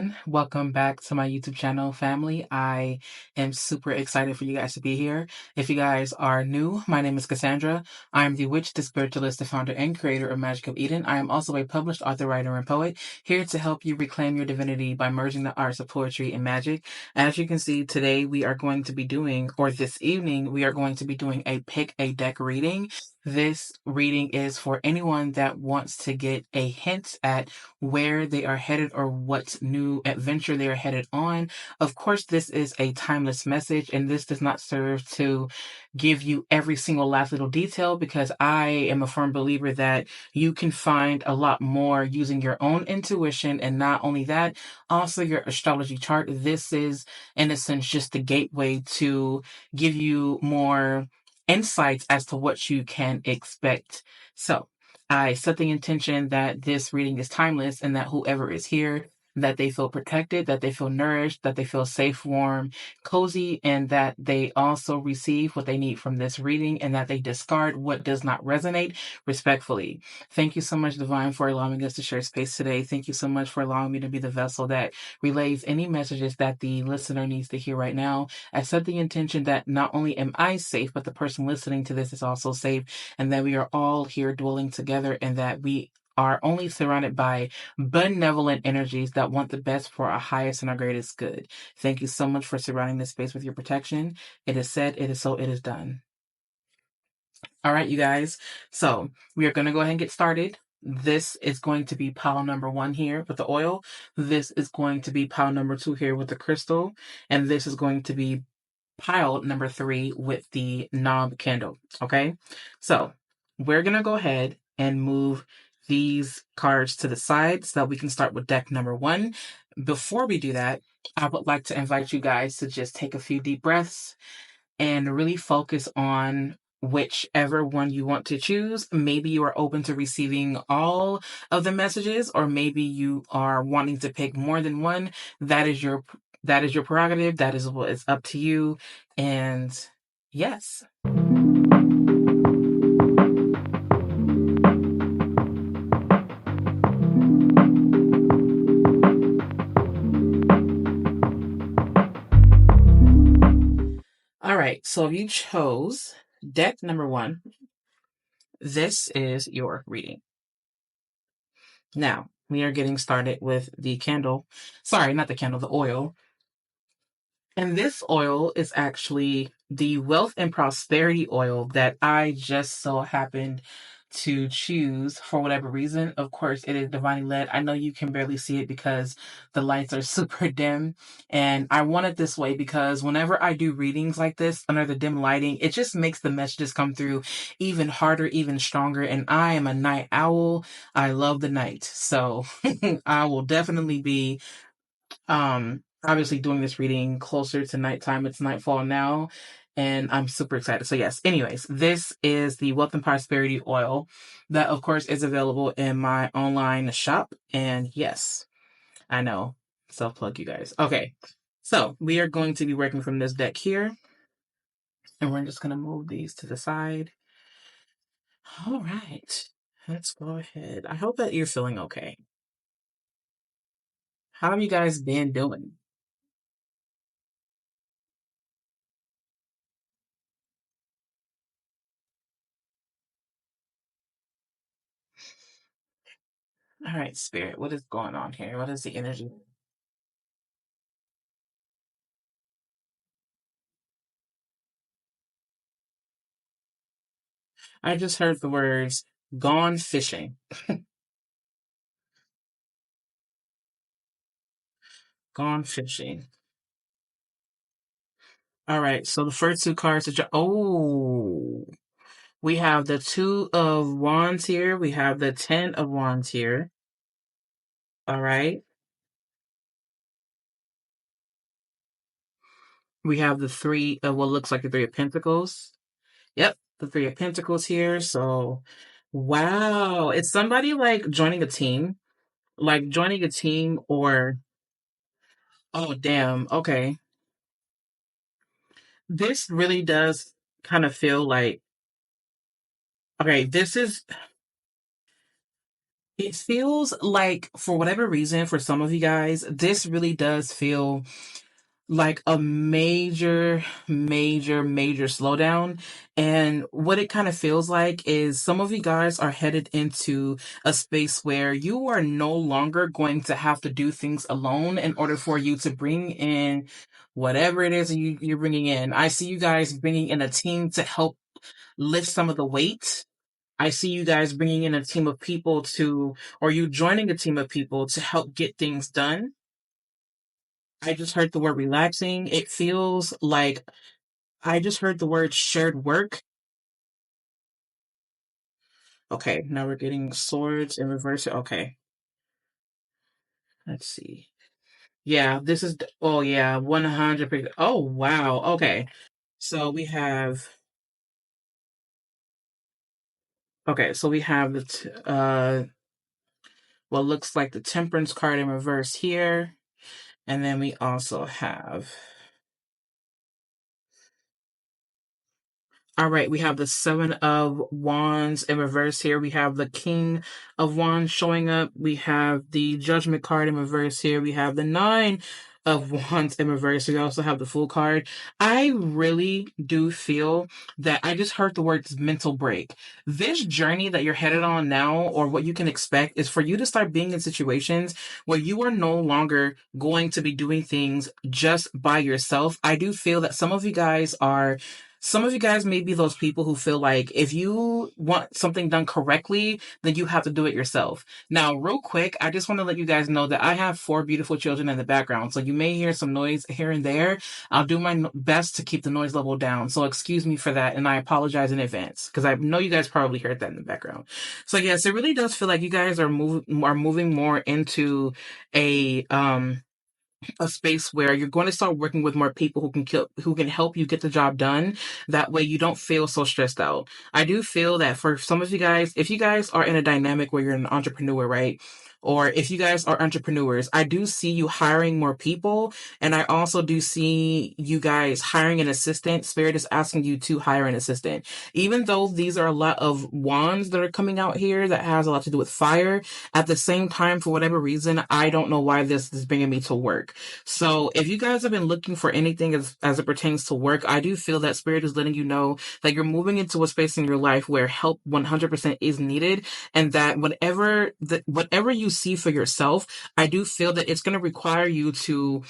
everyone. Welcome back to my YouTube channel, family. I am super excited for you guys to be here. If you guys are new, my name is Cassandra. I am the witch, the spiritualist, the founder and creator of Magic of Eden. I am also a published author, writer, and poet, here to help you reclaim your divinity by merging the arts of poetry and magic. As you can see, today we are going to be doing, or this evening, we are going to be doing a pick a deck reading. This reading is for anyone that wants to get a hint at where they are headed or what new adventure they are headed on. Of course, this is a timeless message, and this does not serve to give you every single last little detail, because I am a firm believer that you can find a lot more using your own intuition. And not only that, also your astrology chart. This is, in a sense, just the gateway to give you more insights as to what you can expect. So I set the intention that this reading is timeless, and that whoever is here, that they feel protected, that they feel nourished, that they feel safe, warm, cozy, and that they also receive what they need from this reading, and that they discard what does not resonate respectfully. Thank you so much, Divine, for allowing us to share space today. Thank you so much for allowing me to be the vessel that relays any messages that the listener needs to hear right now. I set the intention that not only am I safe, but the person listening to this is also safe, and that we are all here dwelling together, and that we are only surrounded by benevolent energies that want the best for our highest and our greatest good. Thank you so much for surrounding this space with your protection. It is said, it is so, it is done. All right, you guys. So we are going to go ahead and get started. This is going to be pile number 1 here with the oil. This is going to be pile number 2 here with the crystal. And this is going to be pile number 3 with the knob candle. Okay, so we're gonna go ahead and move these cards to the side so that we can start with deck number 1. Before we do that, I would like to invite you guys to just take a few deep breaths and really focus on whichever one you want to choose. Maybe you are open to receiving all of the messages, or maybe you are wanting to pick more than one. That is your prerogative. That is what is up to you. And yes. All right. So if you chose deck number 1, this is your reading. Now, we are getting started with the candle. Sorry, not the candle, the oil. And this oil is actually the Wealth and Prosperity oil that I just so happened to choose for whatever reason. Of course, it is divinely led. I know you can barely see it because the lights are super dim. And I want it this way because whenever I do readings like this under the dim lighting, it just makes the messages come through even harder, even stronger. And I am a night owl. I love the night. So I will definitely be obviously doing this reading closer to nighttime. It's nightfall now, and I'm super excited. So yes, anyways, this is the Wealth and Prosperity oil that of course is available in my online shop. And yes, I know, self-plug, you guys. Okay, so we are going to be working from this deck here, and we're just going to move these to the side. All right, let's go ahead. I hope that you're feeling okay. How have you guys been doing? All right, Spirit, what is going on here? What is the energy? I just heard the words gone fishing. Gone fishing. All right, so the first 2 cards are we have the 2 of Wands here. We have the 10 of Wands here. All right. We have the 3 of what looks like the 3 of Pentacles. Yep, the 3 of Pentacles here. So, wow. It's somebody like joining a team. Like joining a team or, oh, damn. Okay. This really does kind of feel like, okay, this is It feels like, for whatever reason, for some of you guys, this really does feel like a major slowdown. And what it kind of feels like is some of you guys are headed into a space where you are no longer going to have to do things alone in order for you to bring in whatever it is you're bringing in. I see you guys bringing in a team to help lift some of the weight. I see you guys bringing in a team of people or you joining a team of people to help get things done. I just heard the word relaxing. It feels like I just heard the word shared work. Okay, now we're getting swords in reverse. Okay, let's see. Yeah, this is, oh yeah, 100%. Oh, wow. Okay. So we have, okay, so we have what looks like the temperance card in reverse here. And then we also have, all right, we have the Seven of Wands in reverse here. We have the King of Wands showing up. We have the Judgment card in reverse here. We have the Nine of Wands in reverse. We also have the Fool card. I really do feel that I just heard the words mental break. This journey that you're headed on now, or what you can expect, is for you to start being in situations where you are no longer going to be doing things just by yourself. I do feel that some of you guys may be those people who feel like if you want something done correctly, then you have to do it yourself. Now, real quick, I just want to let you guys know that I have 4 beautiful children in the background. So you may hear some noise here and there. I'll do my best to keep the noise level down. So excuse me for that. And I apologize in advance because I know you guys probably heard that in the background. So yes, it really does feel like you guys are moving more into a space where you're going to start working with more people who can help you get the job done. That way you don't feel so stressed out. I do feel that for some of you guys, if you guys are in a dynamic where you're an entrepreneur, right? Or if you guys are entrepreneurs, I do see you hiring more people. And I also do see you guys hiring an assistant. Spirit is asking you to hire an assistant. Even though these are a lot of wands that are coming out here that has a lot to do with fire, at the same time, for whatever reason, I don't know why this is bringing me to work. So if you guys have been looking for anything as it pertains to work, I do feel that Spirit is letting you know that you're moving into a space in your life where help 100% is needed, and that whatever you see for yourself, I do feel that it's going to require you to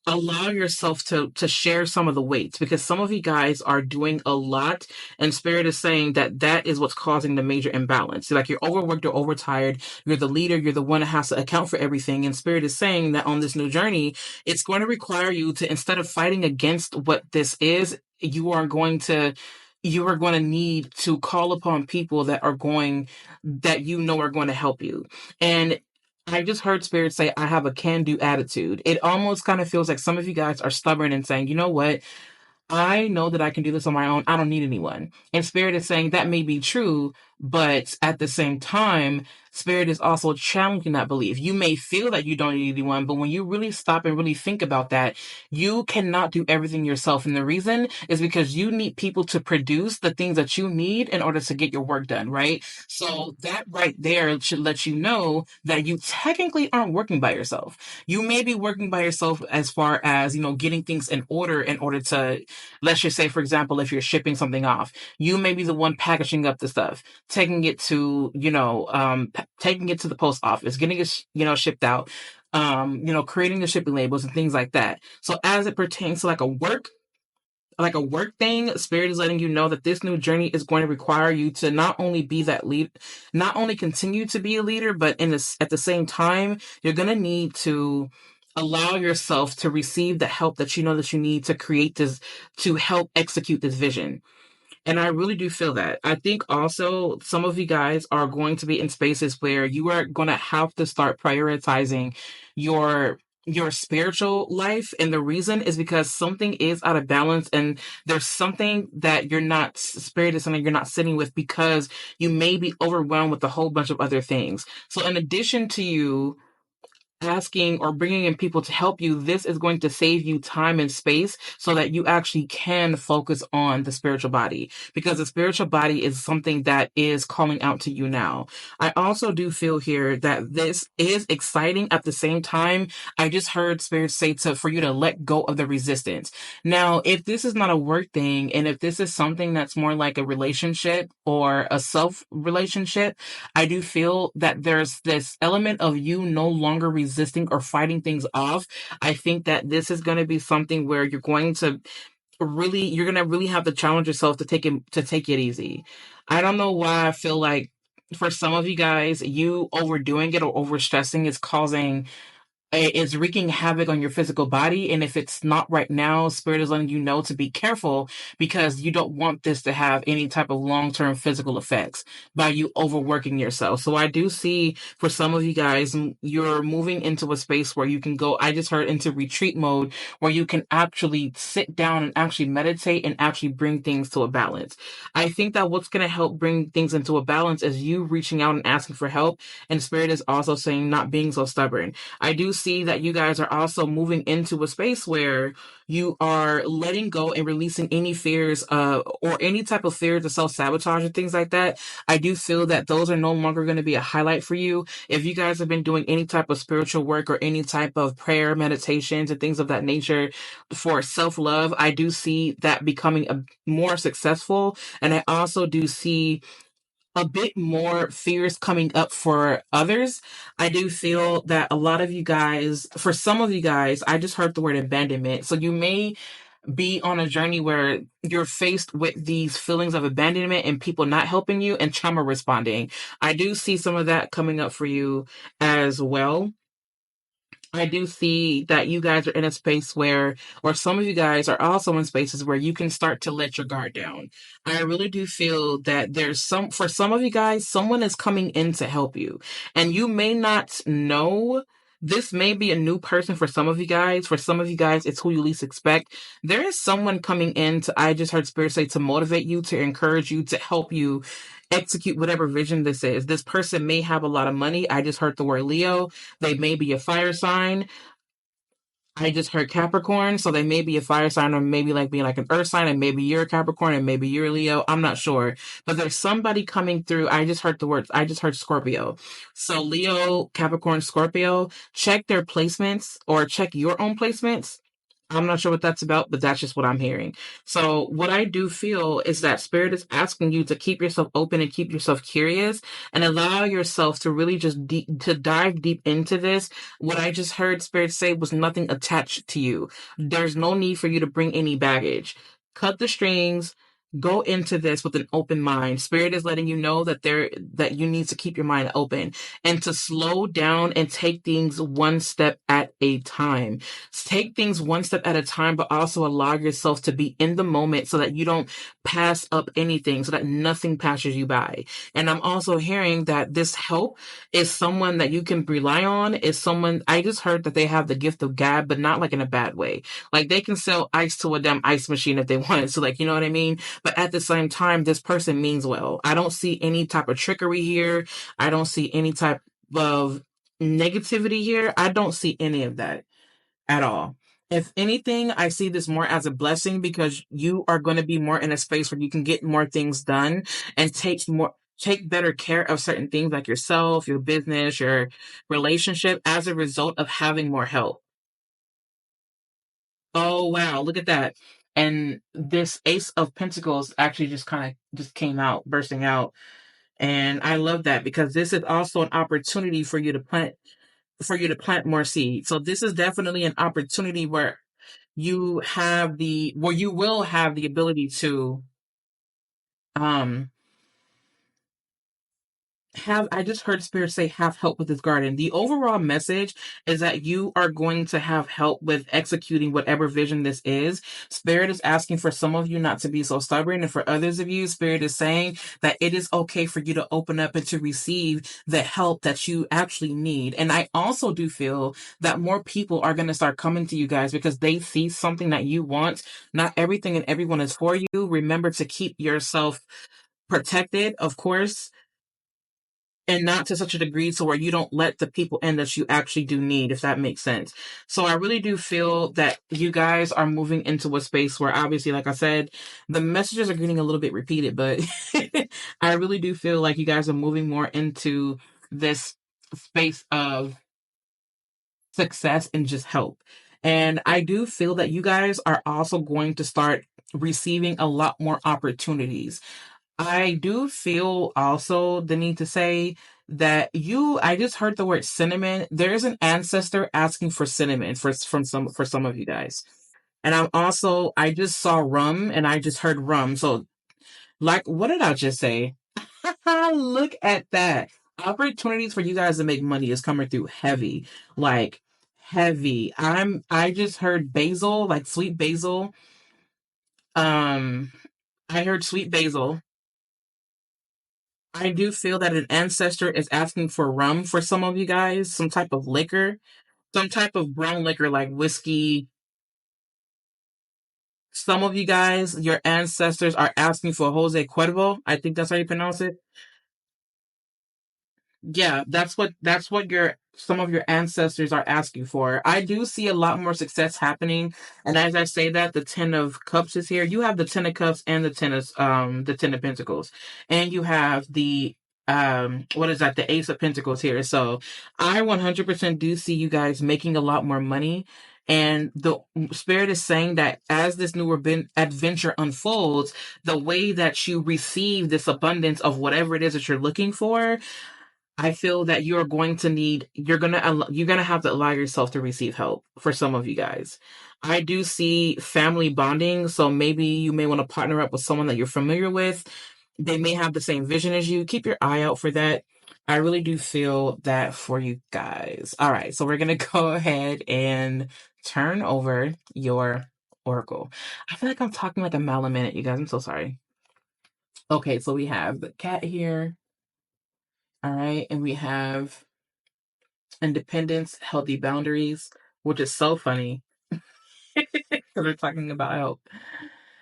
allow yourself to share some of the weight, because some of you guys are doing a lot, and Spirit is saying that is what's causing the major imbalance. So like, you're overworked or overtired, you're the leader, you're the one that has to account for everything, and Spirit is saying that on this new journey, it's going to require you to, instead of fighting against what this is, you are going to need to call upon people that you know are going to help you. And I just heard Spirit say, I have a can do attitude. It almost kind of feels like some of you guys are stubborn and saying, you know what? I know that I can do this on my own. I don't need anyone. And Spirit is saying that may be true, but at the same time, Spirit is also challenging that belief. You may feel that you don't need anyone, but when you really stop and really think about that, you cannot do everything yourself. And the reason is because you need people to produce the things that you need in order to get your work done, right? So that right there should let you know that you technically aren't working by yourself. You may be working by yourself as far as, getting things in order to, let's just say, for example, if you're shipping something off, you may be the one packaging up the stuff, taking it to, taking it to the post office, getting it, shipped out, creating the shipping labels and things like that. So as it pertains to like a work thing, Spirit is letting you know that this new journey is going to require you to not only be that lead, not only continue to be a leader, but at the same time, you're going to need to allow yourself to receive the help that you know that you need to create this, to help execute this vision. And I really do feel that. I think also some of you guys are going to be in spaces where you are going to have to start prioritizing your spiritual life. And the reason is because something is out of balance, and there's something that spirit is something you're not sitting with, because you may be overwhelmed with a whole bunch of other things. So in addition to you asking or bringing in people to help you, this is going to save you time and space so that you actually can focus on the spiritual body, because the spiritual body is something that is calling out to you now. I also do feel here that this is exciting. At the same time, I just heard Spirit say for you to let go of the resistance. Now, if this is not a work thing, and if this is something that's more like a relationship or a self relationship, I do feel that there's this element of you no longer resisting or fighting things off. I think that this is going to be something where you're going to really have to challenge yourself to take it easy. I don't know why I feel like for some of you guys, you overdoing it or overstressing is wreaking havoc on your physical body. And if it's not right now, Spirit is letting you know to be careful, because you don't want this to have any type of long-term physical effects by you overworking yourself. So I do see for some of you guys, you're moving into a space where you can go, I just heard, into retreat mode, where you can actually sit down and actually meditate and actually bring things to a balance. I think that what's going to help bring things into a balance is you reaching out and asking for help. And Spirit is also saying not being so stubborn. I do see that you guys are also moving into a space where you are letting go and releasing any fears or any type of fears of self-sabotage and things like that. I do feel that those are no longer going to be a highlight for you. If you guys have been doing any type of spiritual work or any type of prayer, meditations, and things of that nature for self-love, I do see that becoming more successful. And I also do see a bit more fears coming up for others. I do feel that a lot of you guys, for some of you guys, I just heard the word abandonment. So you may be on a journey where you're faced with these feelings of abandonment and people not helping you and trauma responding. I do see some of that coming up for you as well. I do see that you guys are in a space where, or some of you guys are also in spaces where you can start to let your guard down. I really do feel that for some of you guys, someone is coming in to help you. And you may not know, this may be a new person for some of you guys. For some of you guys, it's who you least expect. There is someone coming in I just heard Spirit say, to motivate you, to encourage you, to help you execute whatever vision this is. This person may have a lot of money. I just heard the word Leo. They may be a fire sign. I just heard Capricorn, so they may be a fire sign, or maybe like being like an earth sign, and maybe you're a Capricorn, and maybe you're a Leo. I'm not sure. But there's somebody coming through. I just heard the words. I just heard Scorpio. So Leo, Capricorn, Scorpio, check their placements or check your own placements. I'm not sure what that's about, but that's just what I'm hearing. So what I do feel is that Spirit is asking you to keep yourself open and keep yourself curious and allow yourself to really just to dive deep into this. What I just heard Spirit say was nothing attached to you. There's no need for you to bring any baggage. Cut the strings. Go into this with an open mind. Spirit is letting you know that that you need to keep your mind open and to slow down and take things one step at a time. Take things one step at a time, but also allow yourself to be in the moment so that you don't pass up anything, so that nothing passes you by. And I'm also hearing that this help is someone that you can rely on, is someone, I just heard that they have the gift of gab, but not like in a bad way. Like they can sell ice to a damn ice machine if they wanted to, like, you know what I mean? But at the same time, this person means well. I don't see any type of trickery here. I don't see any type of negativity here. I don't see any of that at all. If anything, I see this more as a blessing, because you are going to be more in a space where you can get more things done and take better care of certain things like yourself, your business, your relationship, as a result of having more help. Oh wow, look at that. And this Ace of Pentacles actually just kind of just came out, bursting out. And I love that, because this is also an opportunity for you to plant more seeds. So this is definitely an opportunity where you will have the ability to um I just heard Spirit say have help with this garden. The overall message is that you are going to have help with executing whatever vision this is. Spirit is asking for some of you not to be so stubborn, and for others of you, Spirit is saying that it is okay for you to open up and to receive the help that you actually need. And I also do feel that more people are going to start coming to you guys because they see something that you want. Not everything and everyone is for you. Remember to keep yourself protected, of course. and not to such a degree to where you don't let the people in that you actually do need, if that makes sense. So I really do feel that you guys are moving into a space where, obviously, like I said, the messages are getting a little bit repeated, but I really do feel like you guys are moving more into this space of success and just help. And I do feel that you guys are also going to start receiving a lot more opportunities. I do feel also the need to say that I just heard the word cinnamon. There's an ancestor asking for cinnamon for some of you guys. And I just saw rum and I just heard rum. So like, what did I just say? Look at that. Opportunities for you guys to make money is coming through heavy. Like heavy. I just heard basil, like sweet basil. Um I heard sweet basil. I do feel that an ancestor is asking for rum for some of you guys, some type of liquor, some type of brown liquor like whiskey. Some of you guys, your ancestors are asking for Jose Cuervo. I think that's how you pronounce it. Yeah, that's what your some of your ancestors are asking for. I do see a lot more success happening, and as I say that, the Ten of Cups is here. You have the Ten of Cups and the Ten of Pentacles, and you have the what is that, the Ace of Pentacles here. So I 100% do see you guys making a lot more money. And the spirit is saying that as this new adventure unfolds, the way that you receive this abundance of whatever it is that you're looking for, I feel that you're gonna have to allow yourself to receive help for some of you guys. I do see family bonding, so maybe you may want to partner up with someone that you're familiar with. They may have the same vision as you. Keep your eye out for that. I really do feel that for you guys. All right, so we're gonna go ahead and turn over your oracle. I feel like I'm talking like a mile a minute, you guys. I'm so sorry. Okay, so we have the cat here. All right, and we have independence, healthy boundaries, which is so funny because we're talking about help.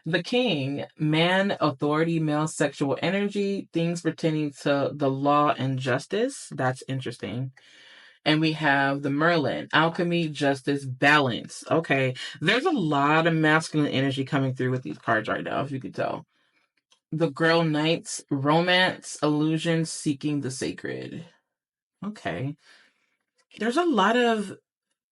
The king, man, authority, male sexual energy, things pertaining to the law and justice. That's interesting. And we have the Merlin, alchemy, justice, balance. Okay, there's a lot of masculine energy coming through with these cards right now, if you could tell. The girl knights, romance, illusion, seeking the sacred. Okay. There's a lot of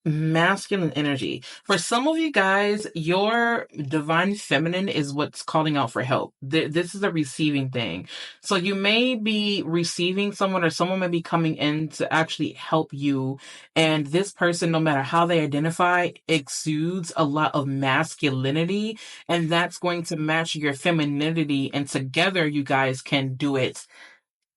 masculine energy. For some of you guys, your divine feminine is what's calling out for help. This is a receiving thing. So you may be receiving someone, or someone may be coming in to actually help you. And this person, no matter how they identify, exudes a lot of masculinity. And that's going to match your femininity. And together you guys can do it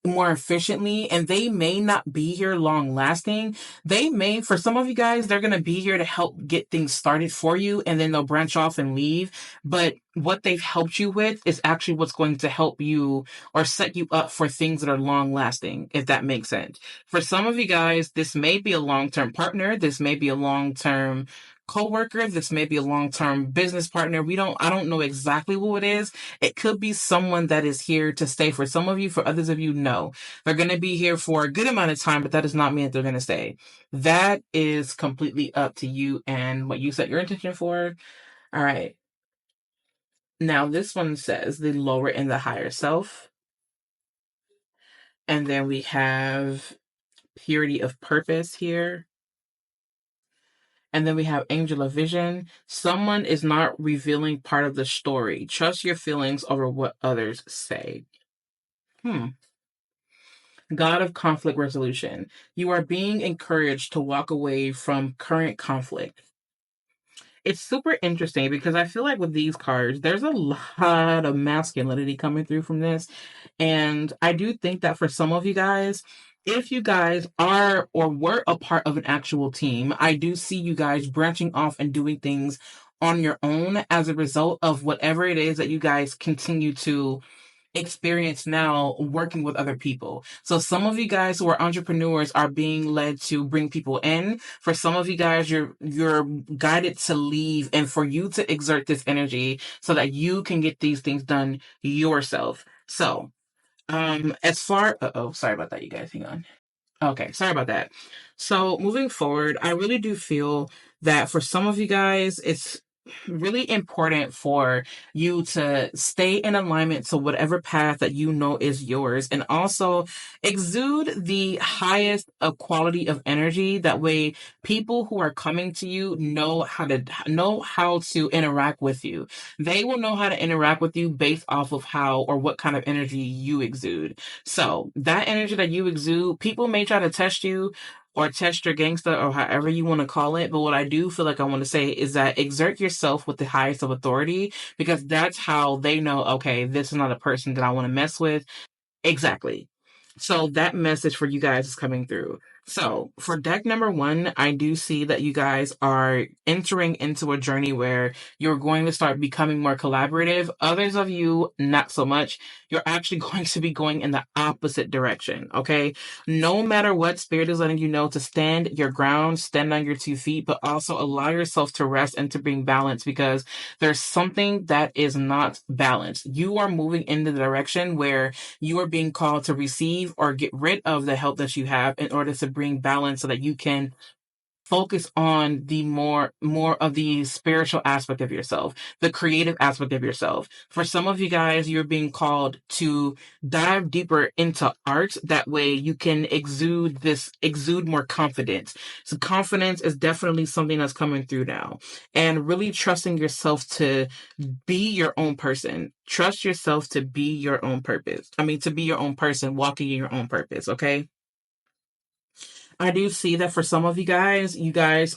more efficiently, and they may not be here long lasting. They may, for some of you guys, they're going to be here to help get things started for you, and then they'll branch off and leave. But what they've helped you with is actually what's going to help you or set you up for things that are long lasting, if that makes sense. For some of you guys, this may be a long-term partner. This may be a long-term co-worker. This may be a long-term business partner. I don't know exactly who it is. It could be someone that is here to stay. For some of you, for others of you, no. They're going to be here for a good amount of time, but that does not mean that they're going to stay. That is completely up to you and what you set your intention for. All right. Now, this one says the lower and the higher self. And then we have purity of purpose here. And then we have angel of vision. Someone is not revealing part of the story. Trust your feelings over what others say. God of conflict resolution. You are being encouraged to walk away from current conflict. It's super interesting because I feel like with these cards, there's a lot of masculinity coming through from this. And I do think that for some of you guys, if you guys are or were a part of an actual team, I do see you guys branching off and doing things on your own as a result of whatever it is that you guys continue to experience now working with other people. So some of you guys who are entrepreneurs are being led to bring people in. For some of you guys, you're guided to leave and for you to exert this energy so that you can get these things done yourself. So As far, sorry about that, you guys. Hang on. Okay, sorry about that. So moving forward, I really do feel that for some of you guys, it's really important for you to stay in alignment to whatever path that you know is yours, and also exude the highest of quality of energy. That way people who are coming to you know how to interact with you. They will know how to interact with you based off of how or what kind of energy you exude. So that energy that you exude, people may try to test you or test your gangster or however you want to call it. But what I do feel like I want to say is that exert yourself with the highest of authority, because that's how they know, okay, this is not a person that I want to mess with. Exactly. So that message for you guys is coming through. So for deck number one, I do see that you guys are entering into a journey where you're going to start becoming more collaborative. Others of you, not so much. You're actually going to be going in the opposite direction. Okay. No matter what, Spirit is letting you know to stand your ground, stand on your 2 feet, but also allow yourself to rest and to bring balance, because there's something that is not balanced. You are moving in the direction where you are being called to receive or get rid of the help that you have in order to bring balance so that you can focus on the more of the spiritual aspect of yourself, the creative aspect of yourself. For some of you guys, you're being called to dive deeper into art. That way you can exude more confidence. So confidence is definitely something that's coming through now, and really trusting yourself to be your own person. Trust yourself to be your own purpose. I mean, to be your own person, walking in your own purpose. Okay. I do see that for some of you guys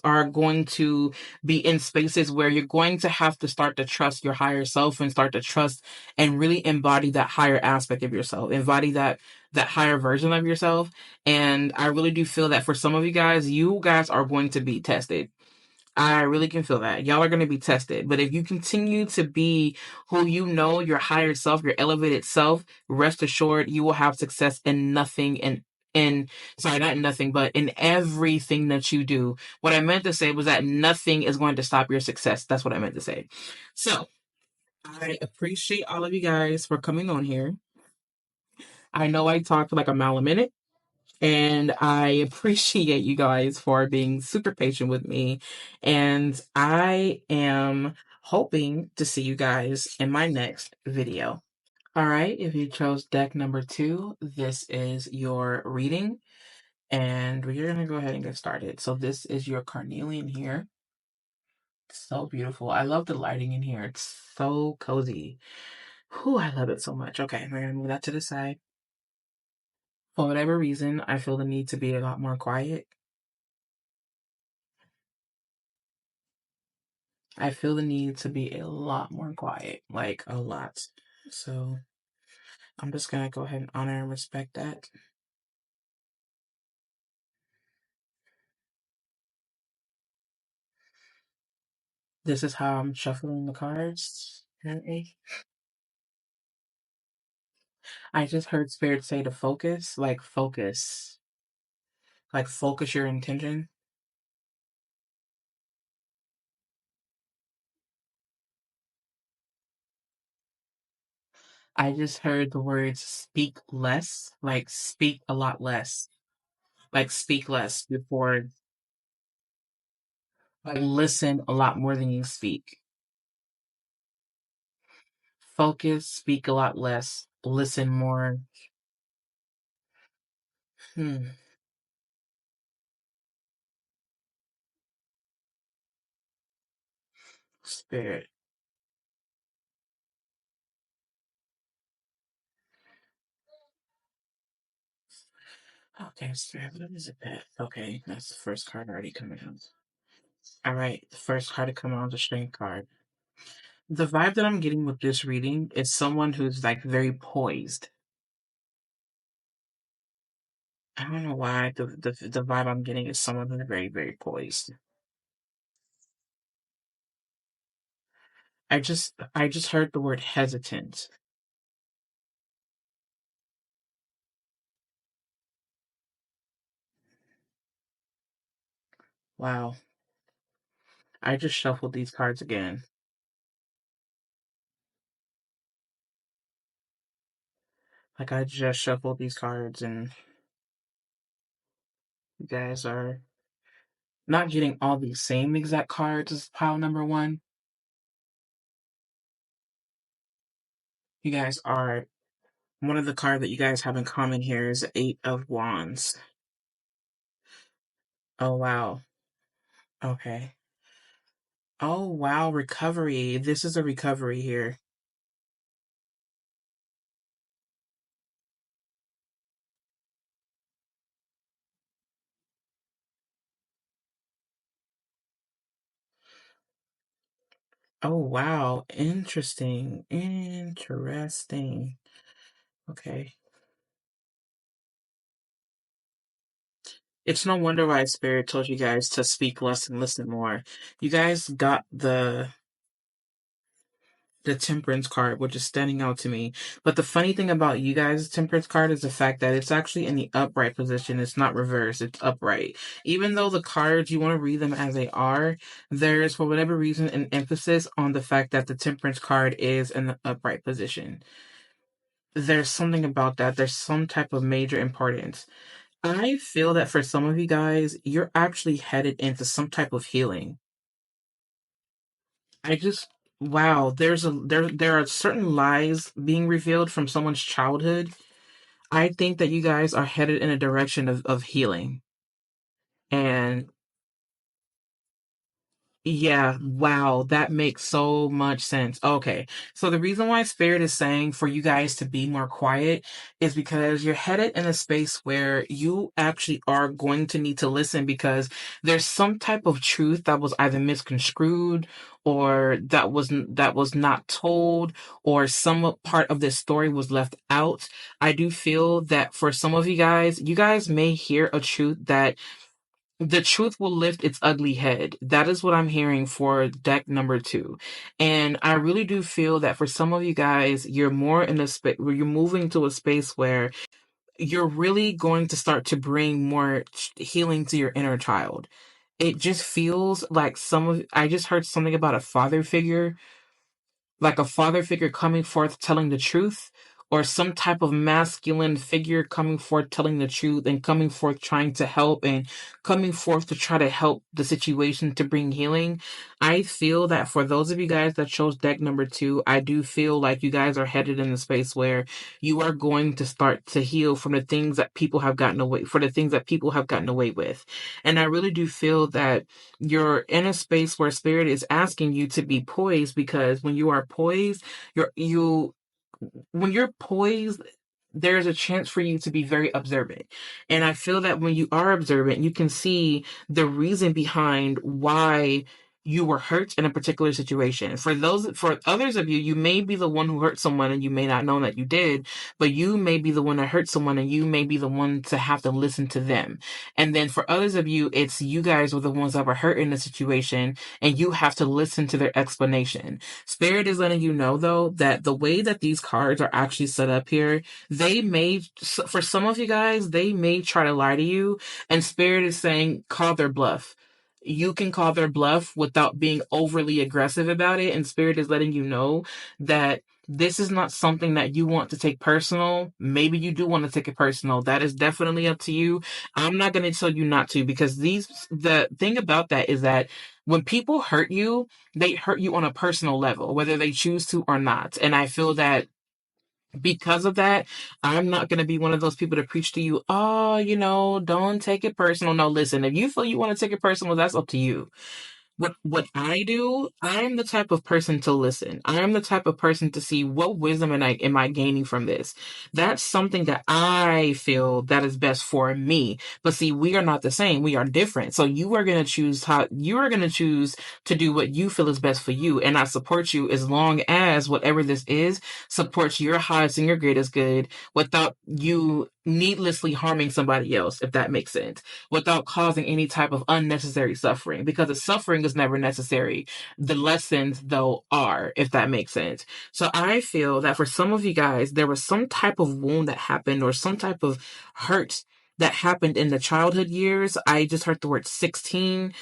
are going to be in spaces where you're going to have to start to trust your higher self and start to trust and really embody that higher aspect of yourself, embody that higher version of yourself. And I really do feel that for some of you guys are going to be tested. I really can feel that. Y'all are going to be tested. But if you continue to be who you know, your higher self, your elevated self, rest assured you will have success in nothing in sorry, not in nothing, but in everything that you do. What I meant to say was that nothing is going to stop your success. That's what I meant to say. So I appreciate all of you guys for coming on here. I know I talked like a mile a minute. And I appreciate you guys for being super patient with me. And I am hoping to see you guys in my next video. All right, if you chose deck number two, this is your reading. And we're going to go ahead and get started. So this is your carnelian here. So beautiful. I love the lighting in here. It's so cozy. Whew, I love it so much. Okay, we're going to move that to the side. For whatever reason, I feel the need to be a lot more quiet. I feel the need to be a lot more quiet, like a lot. So I'm just gonna go ahead and honor and respect that. This is how I'm shuffling the cards. Currently. I just heard Spirit say to focus, like focus your intention. I just heard the words speak less, like speak a lot less, like speak less before, like listen a lot more than you speak. Focus, speak a lot less, listen more. Hmm, Spirit. Okay, Spirit, what is it that? Okay, that's the first card already coming out. All right, the first card to come out is the Strength card. The vibe that I'm getting with this reading is someone who's like very poised. I don't know why the vibe I'm getting is someone who's very, very poised. I just heard the word hesitant. Wow. I just shuffled these cards again. Like, I just shuffled these cards and you guys are not getting all the same exact cards as pile number one. You guys are, one of the cards that you guys have in common here is Eight of Wands. Oh, wow. Okay. Oh, wow, recovery. This is a recovery here. Oh, wow. Interesting. Interesting. Okay. It's no wonder why Spirit told you guys to speak less and listen more. You guys got the Temperance card, which is standing out to me. But the funny thing about you guys' Temperance card is the fact that it's actually in the upright position. It's not reversed, it's upright. Even though the cards, you want to read them as they are, there's, for whatever reason, an emphasis on the fact that the Temperance card is in the upright position. There's something about that. There's some type of major importance. I feel that for some of you guys, you're actually headed into some type of healing. I just wow, there are certain lies being revealed from someone's childhood. I think that you guys are headed in a direction of healing. And yeah, wow, that makes so much sense. Okay, so the reason why Spirit is saying for you guys to be more quiet is because you're headed in a space where you actually are going to need to listen because there's some type of truth that was either misconstrued or that was not told or some part of this story was left out. I do feel that for some of you guys may hear a truth that the truth will lift its ugly head. That is what I'm hearing for deck number two. And I really do feel that for some of you guys, you're more in a space where you're moving to a space where you're really going to start to bring more healing to your inner child. It just feels like I just heard something about a father figure, like a father figure coming forth telling the truth, or some type of masculine figure coming forth telling the truth and coming forth trying to help and coming forth to try to help the situation to bring healing. I feel that for those of you guys that chose deck number two, I do feel like you guys are headed in a space where you are going to start to heal from the things that people have gotten away for the things that people have gotten away with. And I really do feel that you're in a space where Spirit is asking you to be poised, because when you are poised, when you're poised, there's a chance for you to be very observant. And I feel that when you are observant, you can see the reason behind why you were hurt in a particular situation. For others of you, you may be the one who hurt someone and you may not know that you did, but you may be the one that hurt someone and you may be the one to have to listen to them. And then for others of you, it's you guys were the ones that were hurt in the situation and you have to listen to their explanation. Spirit is letting you know, though, that the way that these cards are actually set up here, for some of you guys, they may try to lie to you, and Spirit is saying, call their bluff. You can call their bluff without being overly aggressive about it, and Spirit is letting you know that this is not something that you want to take personal. Maybe you do want to take it personal. That is definitely up to you. I'm not going to tell you not to, because the thing about that is that when people hurt you, they hurt you on a personal level, whether they choose to or not. And I feel that because of that, I'm not going to be one of those people to preach to you, oh, don't take it personal. No, listen, if you feel you want to take it personal, that's up to you. What I do, I'm the type of person to listen. I'm the type of person to see what wisdom am I gaining from this. That's something that I feel that is best for me. But see, we are not the same. We are different. So you are gonna choose to do what you feel is best for you. And I support you as long as whatever this is supports your highest and your greatest good without you needlessly harming somebody else, if that makes sense, without causing any type of unnecessary suffering, because the suffering is never necessary. The lessons, though, are, if that makes sense. So I feel that for some of you guys, there was some type of wound that happened or some type of hurt that happened in the childhood years. I just heard the word 16.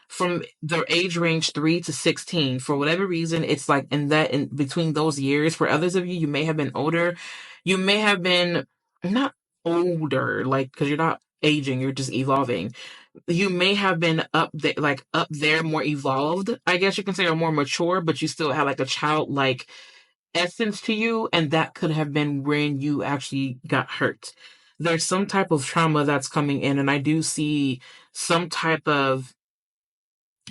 from the age range 3 to 16. For whatever reason, it's like in between those years. For others of you, you may have been older. You may have been not older, like, because you're not aging, you're just evolving. You may have been up there, more evolved, I guess you can say, or more mature, but you still have like a childlike essence to you, and that could have been when you actually got hurt. There's some type of trauma that's coming in, and I do see some type of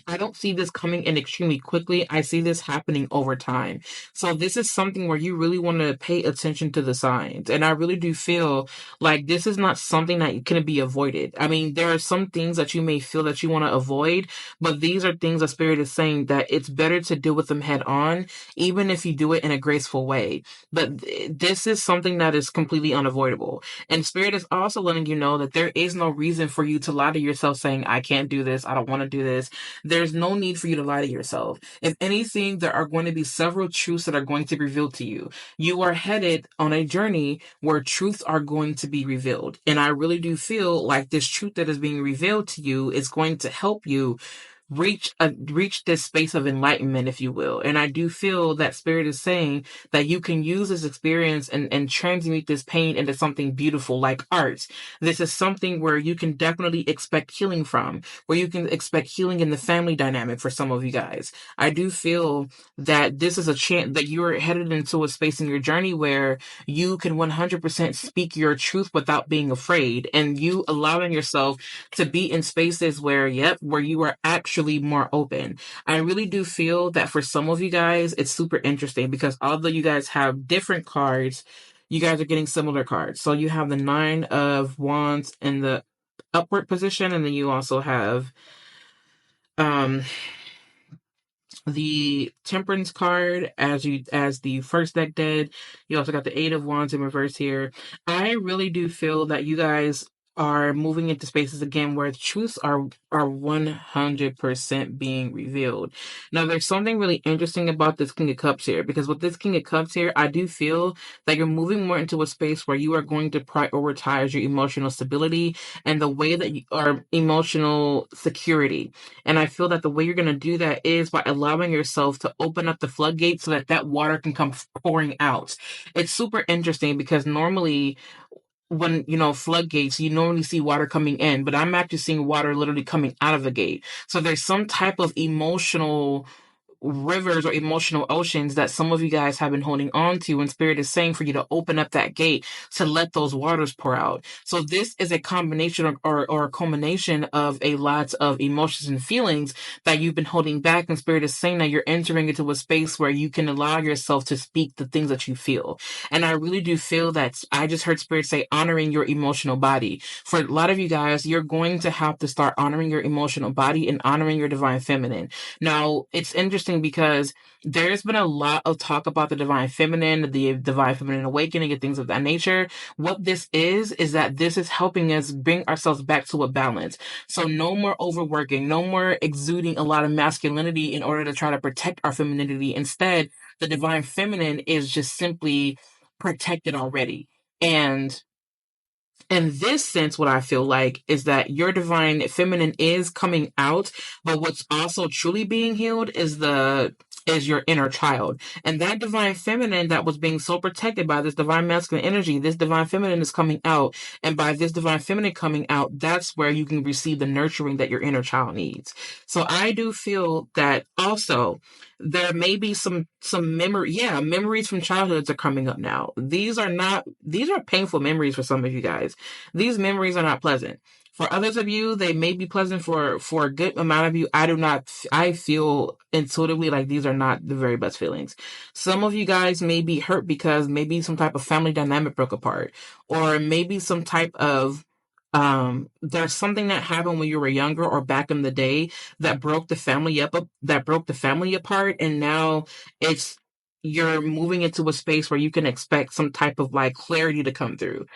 I don't see this coming in extremely quickly. I see this happening over time. So this is something where you really want to pay attention to the signs. And I really do feel like this is not something that can be avoided. I mean, there are some things that you may feel that you want to avoid, but these are things that Spirit is saying that it's better to deal with them head on, even if you do it in a graceful way. But this is something that is completely unavoidable. And Spirit is also letting you know that there is no reason for you to lie to yourself saying, I can't do this. I don't want to do this. There's no need for you to lie to yourself. If anything, there are going to be several truths that are going to be revealed to you. You are headed on a journey where truths are going to be revealed. And I really do feel like this truth that is being revealed to you is going to help you reach this space of enlightenment, if you will. And I do feel that Spirit is saying that you can use this experience and transmute this pain into something beautiful like art. This is something where you can definitely expect healing from, where you can expect healing in the family dynamic for some of you guys. I do feel that this is a chance that you're headed into a space in your journey where you can 100% speak your truth without being afraid, and you allowing yourself to be in spaces where you are actually more open. I really do feel that for some of you guys, it's super interesting because although you guys have different cards, you guys are getting similar cards. So you have the Nine of Wands in the upward position, and then you also have um the Temperance card as the first deck did. You also got the Eight of Wands in reverse here. I really do feel that you guys are moving into spaces again where truths are 100% being revealed. Now, there's something really interesting about this King of Cups here, because with this King of Cups here, I do feel that you're moving more into a space where you are going to prioritize your emotional stability and the way that you are emotional security. And I feel that the way you're going to do that is by allowing yourself to open up the floodgates so that that water can come pouring out. It's super interesting because normally when, floodgates, you normally see water coming in, but I'm actually seeing water literally coming out of the gate. So there's some type of emotional rivers or emotional oceans that some of you guys have been holding on to, and Spirit is saying for you to open up that gate to let those waters pour out. So this is a combination or a culmination of a lot of emotions and feelings that you've been holding back, and Spirit is saying that you're entering into a space where you can allow yourself to speak the things that you feel. And I really do feel that I just heard Spirit say honoring your emotional body. For a lot of you guys, you're going to have to start honoring your emotional body and honoring your divine feminine. Now, it's interesting because there's been a lot of talk about the divine feminine awakening, and things of that nature. What this is that this is helping us bring ourselves back to a balance. So no more overworking, no more exuding a lot of masculinity in order to try to protect our femininity. Instead, the divine feminine is just simply protected already. And in this sense, what I feel like is that your divine feminine is coming out, but what's also truly being healed is your inner child. And that divine feminine that was being so protected by this divine masculine energy, this divine feminine is coming out. And by this divine feminine coming out, that's where you can receive the nurturing that your inner child needs. So I do feel that also there may be some memories from childhoods are coming up now. These are painful memories for some of you guys. These memories are not pleasant. For others of you, they may be pleasant for a good amount of you. I feel intuitively like these are not the very best feelings. Some of you guys may be hurt because maybe some type of family dynamic broke apart, or maybe some type of there's something that happened when you were younger or back in the day that broke the family apart, and now you're moving into a space where you can expect some type of like clarity to come through.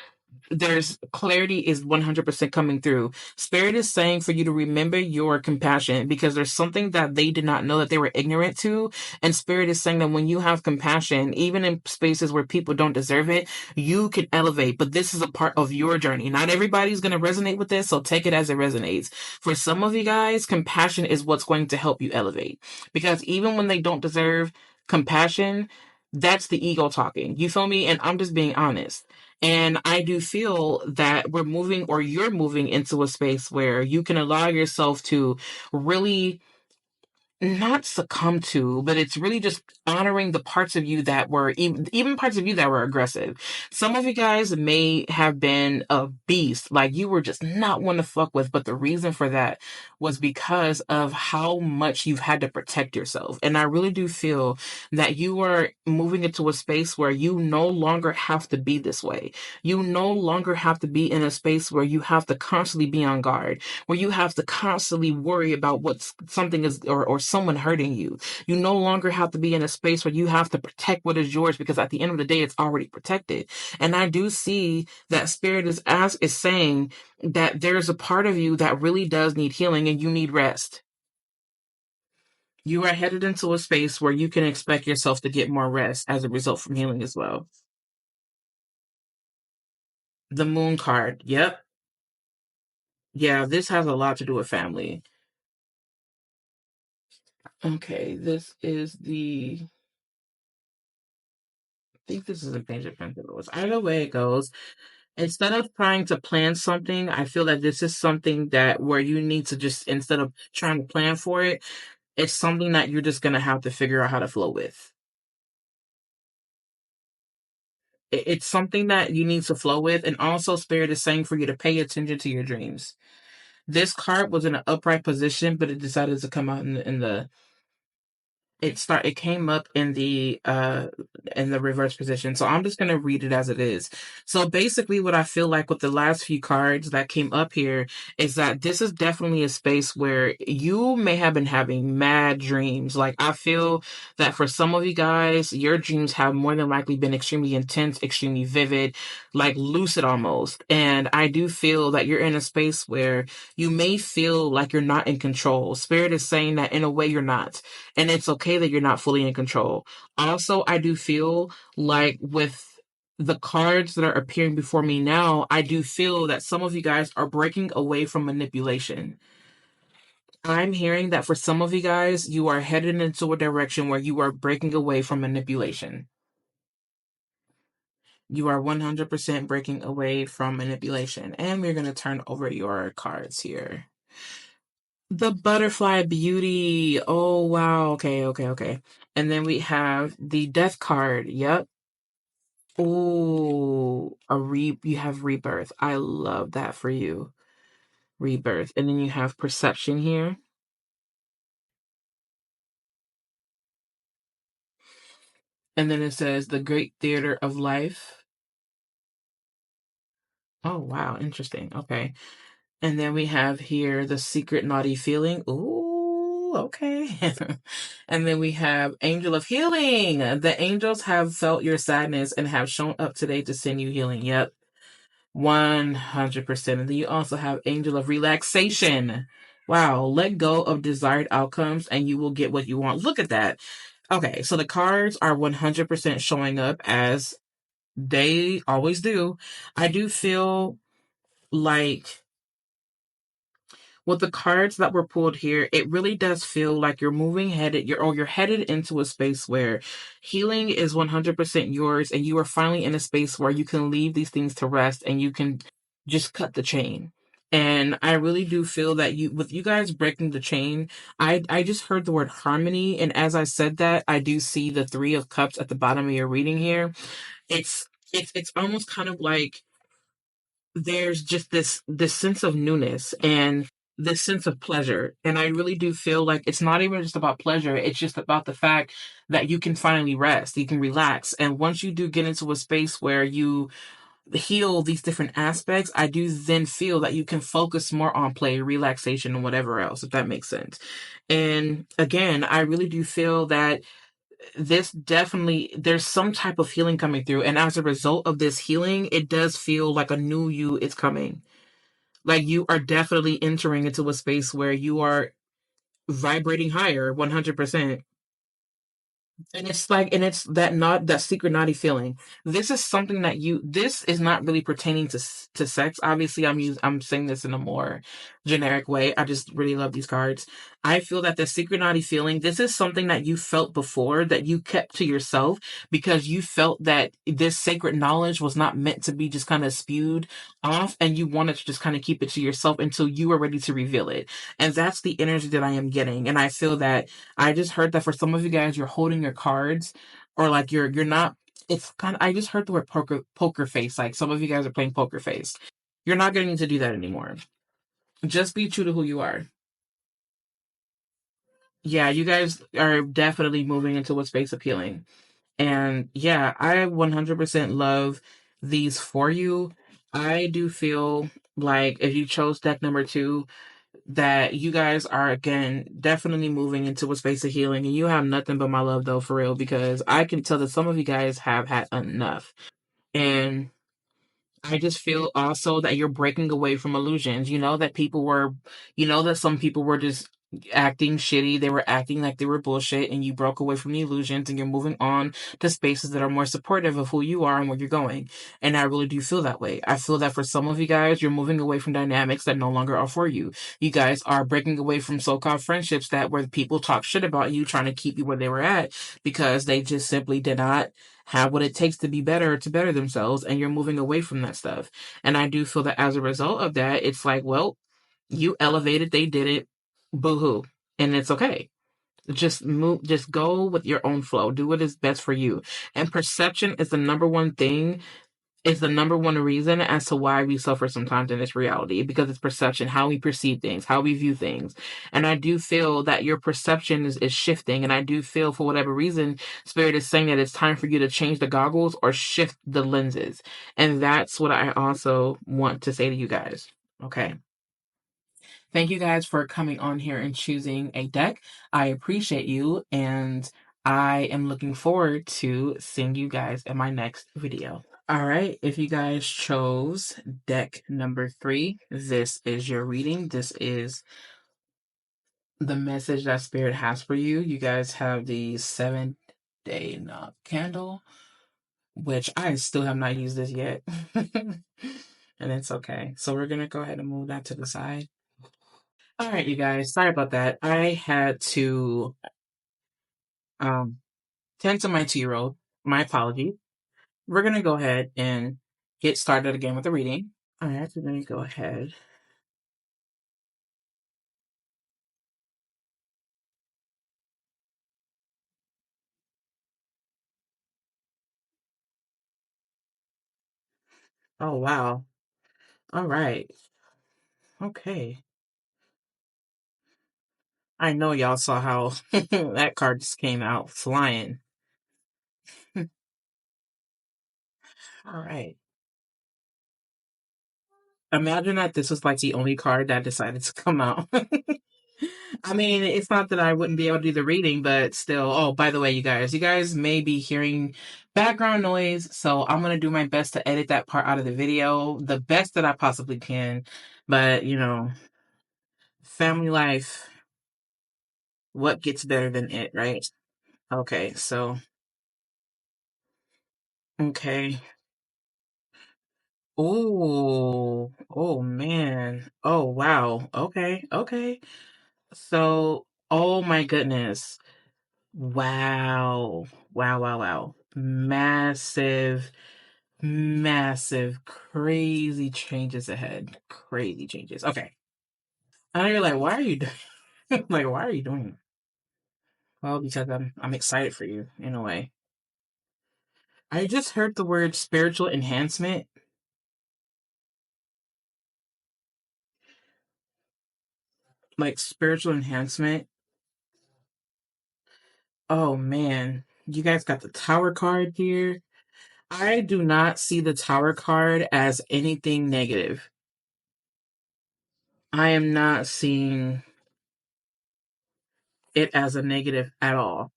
there's clarity is 100% coming through. Spirit is saying for you to remember your compassion, because there's something that they did not know that they were ignorant to. And Spirit is saying that when you have compassion, even in spaces where people don't deserve it, you can elevate. But this is a part of your journey. Not everybody's going to resonate with this, so take it as it resonates. For some of you guys, compassion is what's going to help you elevate. Because even when they don't deserve compassion, that's the ego talking. You feel me? And I'm just being honest. And I do feel that we're moving, or you're moving into a space where you can allow yourself to really not succumb to, but it's really just honoring the parts of you that were even parts of you that were aggressive. Some of you guys may have been a beast, like you were just not one to fuck with, but the reason for that was because of how much you've had to protect yourself. And I really do feel that you are moving into a space where you no longer have to be this way. You no longer have to be in a space where you have to constantly be on guard, where you have to constantly worry about what something is, or someone hurting you. You no longer have to be in a space where you have to protect what is yours, because at the end of the day, it's already protected. And I do see that Spirit is saying that there's a part of you that really does need healing and you need rest. You are headed into a space where you can expect yourself to get more rest as a result from healing as well. The Moon card. Yep. Yeah, this has a lot to do with family. Okay, this is I think this is a Page of Pentacles. Either way it goes, instead of trying to plan something, I feel that this is something that where you need to just, instead of trying to plan for it, it's something that you're just gonna have to figure out how to flow with. It's something that you need to flow with, and also Spirit is saying for you to pay attention to your dreams. This card was in an upright position, but it decided to come out it came up in the reverse position. So I'm just going to read it as it is. So basically what I feel like with the last few cards that came up here is that this is definitely a space where you may have been having mad dreams. Like I feel that for some of you guys, your dreams have more than likely been extremely intense, extremely vivid, like lucid almost. And I do feel that you're in a space where you may feel like you're not in control. Spirit is saying that in a way you're not. And it's okay that you're not fully in control. Also, I do feel like with the cards that are appearing before me now, I do feel that some of you guys are breaking away from manipulation. I'm hearing that for some of you guys, you are headed into a direction where you are breaking away from manipulation. You are 100% breaking away from manipulation. And we're going to turn over your cards here. The Butterfly Beauty. Oh, wow. Okay. And then we have the Death card. Yep. Oh, you have Rebirth. I love that for you. Rebirth. And then you have Perception here. And then it says The Great Theater of Life. Oh, wow. Interesting. Okay. And then we have here The Secret Naughty Feeling. Ooh, okay. And then we have Angel of Healing. The angels have felt your sadness and have shown up today to send you healing. Yep. 100%. And then you also have Angel of Relaxation. Wow. Let go of desired outcomes and you will get what you want. Look at that. Okay. So the cards are 100% showing up as they always do. I do feel like with the cards that were pulled here, it really does feel like you're headed into a space where healing is 100% yours, and you are finally in a space where you can leave these things to rest and you can just cut the chain. And I really do feel that with you guys breaking the chain, I just heard the word harmony, and as I said that, I do see the Three of Cups at the bottom of your reading here. It's almost kind of like there's just this sense of newness and this sense of pleasure. And I really do feel like it's not even just about pleasure, it's just about the fact that you can finally rest, you can relax. And once you do get into a space where you heal these different aspects, I do then feel that you can focus more on play, relaxation, and whatever else, if that makes sense. And again, I really do feel that this definitely, there's some type of healing coming through. And as a result of this healing, it does feel like a new you is coming. Like you are definitely entering into a space where you are vibrating higher 100%. And it's like, and it's that not that secret naughty feeling. This is something that this is not really pertaining to sex. Obviously, I'm saying this in a more generic way. I just really love these cards. I feel that the secret naughty feeling, this is something that you felt before that you kept to yourself because you felt that this sacred knowledge was not meant to be just kind of spewed off, and you wanted to just kind of keep it to yourself until you were ready to reveal it. And that's the energy that I am getting. And I feel that I just heard that for some of you guys, you're holding your cards, or like you're not. It's kind of. I just heard the word poker face. Like some of you guys are playing poker face. You're not going to do that anymore. Just be true to who you are. Yeah, you guys are definitely moving into a space of healing. And yeah, I 100% love these for you. I do feel like if you chose deck number two, that you guys are again definitely moving into a space of healing, and you have nothing but my love though, for real, because I can tell that some of you guys have had enough. And I just feel also that you're breaking away from illusions. You know that some people were just acting shitty. They were acting like they were bullshit, and you broke away from the illusions and you're moving on to spaces that are more supportive of who you are and where you're going. And I really do feel that way. I feel that for some of you guys, you're moving away from dynamics that no longer are for you. You guys are breaking away from so-called friendships that where people talk shit about you, trying to keep you where they were at because they just simply did not have what it takes to be better, to better themselves, and you're moving away from that stuff. And I do feel that as a result of that, it's like, well, you elevated, they did it, boo-hoo. And it's okay. Just go with your own flow. Do what is best for you. And perception is the number one thing, is the number one reason as to why we suffer sometimes in this reality, because it's perception, how we perceive things, how we view things. And I do feel that your perception is shifting. And I do feel, for whatever reason, Spirit is saying that it's time for you to change the goggles or shift the lenses. And that's what I also want to say to you guys. Okay. Thank you guys for coming on here and choosing a deck. I appreciate you, and I am looking forward to seeing you guys in my next video. All right, if you guys chose deck number 3, this is your reading. This is the message that Spirit has for you. You guys have the 7-day knock candle, which I still have not used this yet. And it's okay. So we're going to go ahead and move that to the side. All right, you guys, sorry about that. I had to um, tend to my 2-year-old. My apologies. We're going to go ahead and get started again with the reading. All right, we're going to go ahead. Oh, wow. All right. Okay. I know y'all saw how that card just came out flying. All right. Imagine that this was like the only card that decided to come out. I mean, it's not that I wouldn't be able to do the reading, but still. Oh, by the way, you guys may be hearing background noise, so I'm going to do my best to edit that part out of the video the best that I possibly can. But, family life, what gets better than it, right? Okay, so, okay. Oh man. Oh, wow. Okay, okay. So, oh my goodness. Wow. Wow, wow, wow. Massive, massive, crazy changes ahead. Crazy changes. Okay. I know you're like, why are you doing like why are you doing it? Well, because I'm excited for you in a way. I just heard the word spiritual enhancement. Like spiritual enhancement. Oh man. You guys got the tower card here. I do not see the tower card as anything negative. I am not seeing it as a negative at all.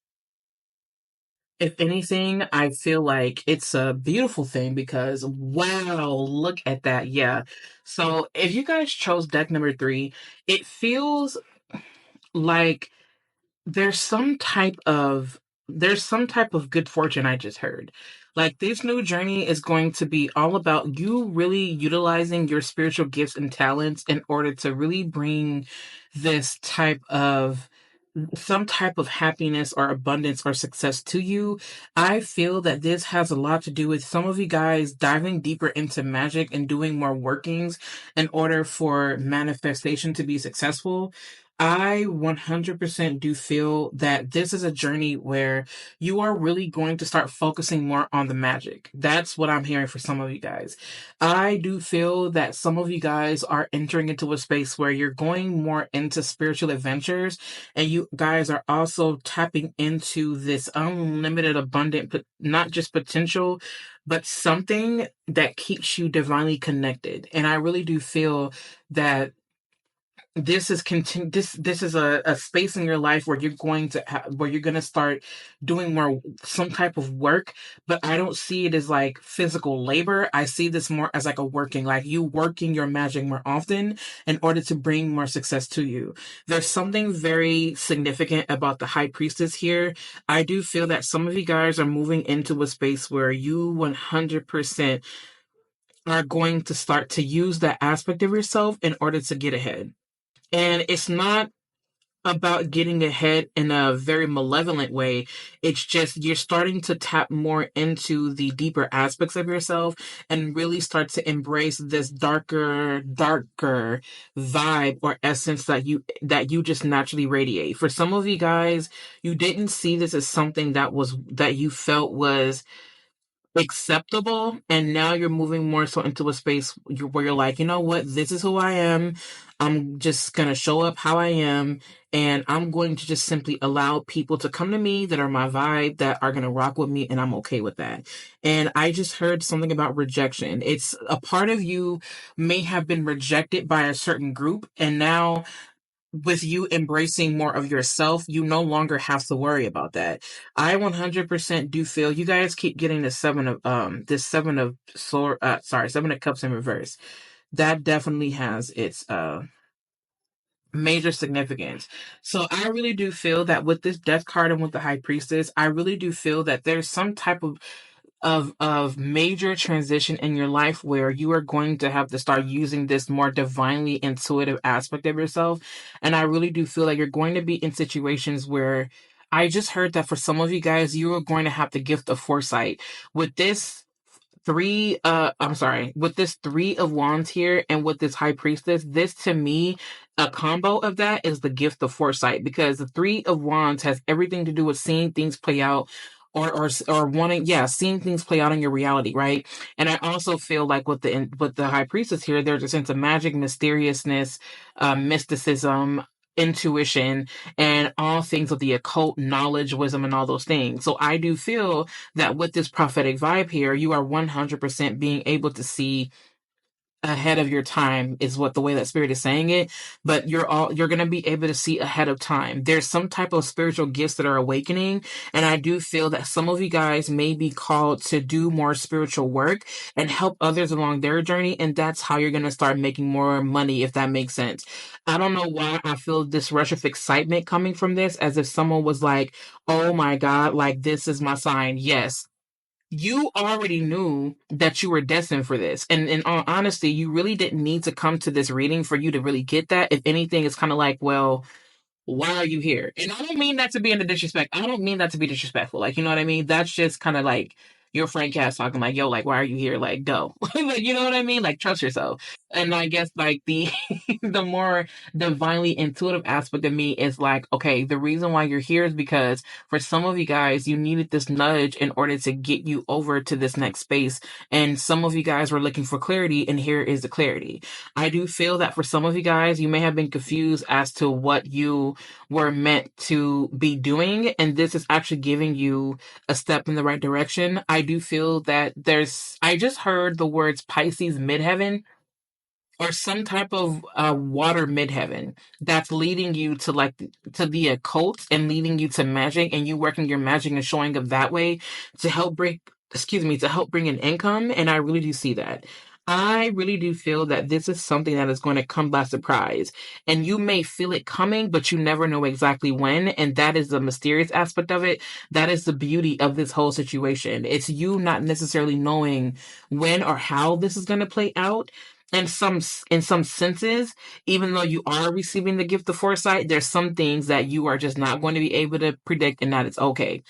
If anything, I feel like it's a beautiful thing because wow, look at that. Yeah. So if you guys chose deck number 3, it feels like there's some type of good fortune. I just heard like this new journey is going to be all about you really utilizing your spiritual gifts and talents in order to really bring this type of some type of happiness or abundance or success to you. I feel that this has a lot to do with some of you guys diving deeper into magic and doing more workings in order for manifestation to be successful. I 100% do feel that this is a journey where you are really going to start focusing more on the magic. That's what I'm hearing for some of you guys. I do feel that some of you guys are entering into a space where you're going more into spiritual adventures, and you guys are also tapping into this unlimited, abundant, not just potential, but something that keeps you divinely connected. And I really do feel that this is a space in your life where you're going to where you're going to start doing more some type of work, but I don't see it as like physical labor. I see this more as like a working, like you working your magic more often in order to bring more success to you. There's something very significant about the high priestess here. I do feel that some of you guys are moving into a space where you 100% are going to start to use that aspect of yourself in order to get ahead. And it's not about getting ahead in a very malevolent way. It's just you're starting to tap more into the deeper aspects of yourself and really start to embrace this darker vibe or essence that you just naturally radiate. For some of you guys, you didn't see this as something that you felt was acceptable, and now you're moving more so into a space where you're like, you know what, this is who I am. I'm just gonna show up how I am, and I'm going to just simply allow people to come to me that are my vibe, that are gonna rock with me, and I'm okay with that. And I just heard something about rejection. It's a part of you may have been rejected by a certain group, and now with you embracing more of yourself, you no longer have to worry about that. I 100% do feel you guys keep getting the seven of cups in reverse. That definitely has its major significance. So I really do feel that with this death card and with the high priestess, I really do feel that there's some type of major transition in your life where you are going to have to start using this more divinely intuitive aspect of yourself. And I really do feel like you're going to be in situations where I just heard that for some of you guys, you are going to have the gift of foresight. With this with this 3 of wands here and with this high priestess, this to me, a combo of that is the gift of foresight, because the 3 of wands has everything to do with seeing things play out, or wanting, yeah, seeing things play out in your reality, right? And I also feel like with the high priestess here, there's a sense of magic, mysteriousness, mysticism, intuition, and all things of the occult, knowledge, wisdom, and all those things. So I do feel that with this prophetic vibe here, you are 100% being able to see ahead of your time, is what the way that spirit is saying it. But you're going to be able to see ahead of time. There's some type of spiritual gifts that are awakening, and I do feel that some of you guys may be called to do more spiritual work and help others along their journey, and that's how you're going to start making more money, if that makes sense. I don't know why I feel this rush of excitement coming from this, as if someone was like, oh my god, like this is my sign. Yes, you already knew that you were destined for this. And in all honesty, you really didn't need to come to this reading for you to really get that. If anything, it's kind of like, well, why are you here? And I don't mean that to be in a disrespect. I don't mean that to be disrespectful. Like, you know what I mean? That's just kind of like your friend Cass talking like, yo, like, why are you here? Like, go. Like, you know what I mean? Like, trust yourself. And I guess like the the more divinely intuitive aspect of me is like, okay, the reason why you're here is because for some of you guys, you needed this nudge in order to get you over to this next space. And some of you guys were looking for clarity, and here is the clarity. I do feel that for some of you guys, you may have been confused as to what you were meant to be doing, and this is actually giving you a step in the right direction. I do feel that I just heard the words Pisces midheaven, or some type of water midheaven that's leading you to like to the occult and leading you to magic, and you working your magic and showing up that way to help bring, excuse me, to help bring an income. And I really do see that. I really do feel that this is something that is going to come by surprise, and you may feel it coming, but you never know exactly when. And that is the mysterious aspect of it. That is the beauty of this whole situation. It's you not necessarily knowing when or how this is going to play out. In some senses, even though you are receiving the gift of foresight, there's some things that you are just not going to be able to predict, and that it's okay.